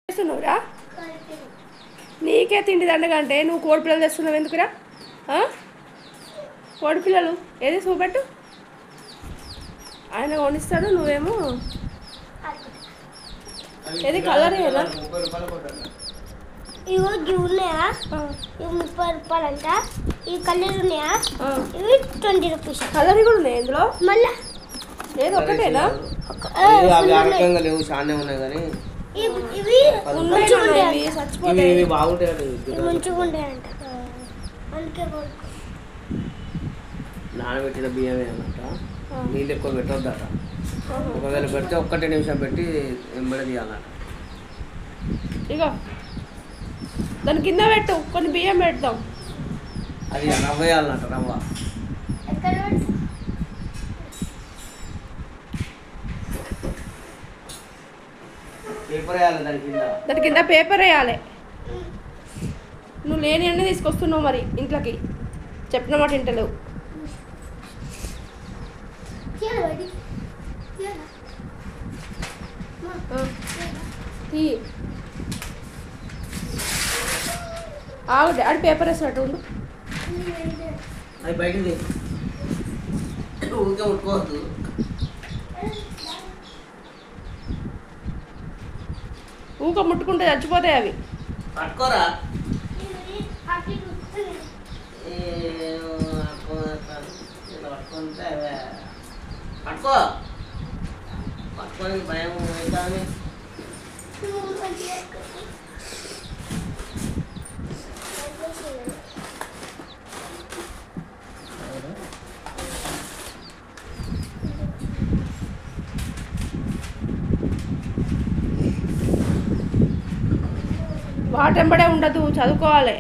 చేస్తున్నావురా? నీకే తిండి దండగంటే నువ్వు కోడి పిల్లలు తెస్తున్నావు ఎందుకురా? కోడి పిల్లలు ఏది చూపెట్టు. ఆయన కొనిస్తాడు, నువ్వేమో ఏది కలర్ ఏనా? ఇవి ఉన్నాయా? ఇవి 30 రూపాయలంట. ఈ కలర్ ఉన్నాయా? ఇవి 20 రూపీస్. కలర్ కూడా ఉన్నాయి ఇందులో. మళ్ళా ఏది ఒకటేనా? లేవు, చాలా ఉన్నాయి కానీ ఇవి ఇవి బాగుంటాయి. మంచిగా ఉంటాయంట, అందుకే నానబెట్టిన బియ్యమే అన్నమాట. నీళ్ళు ఎక్కువ పెట్టొద్దట. ఒకవేళ పెడితే 1 నిమిషం పెట్టి ఎంబడి తీయాలన్నట. ఇగో దాని కింద పెట్టు, కొన్ని బియ్యం పెడతాం. అది రవ్వ వేయాలన్నట. రవ్వ పేపర్ వేయాలి దాని కింద పేపర్ వేయాలి. నువ్వు లేని అన్నీ తీసుకొస్తున్నావు మరి ఇంట్లోకి. చెప్పిన మాట ఇంటలేవు. ఆగు, డాడీ పేపర్ వేసినట్టు ఉండు. అది బయటది ఊరికే ముట్టుకోవద్దు. ఊక ముట్టుకుంటే చచ్చిపోతాయి అవి. పట్టుకోరా. పట్టుకో, పట్టుకోనికి భయం అవుతుంది. వాటెంబడే ఉండదు, చదువుకోవాలి.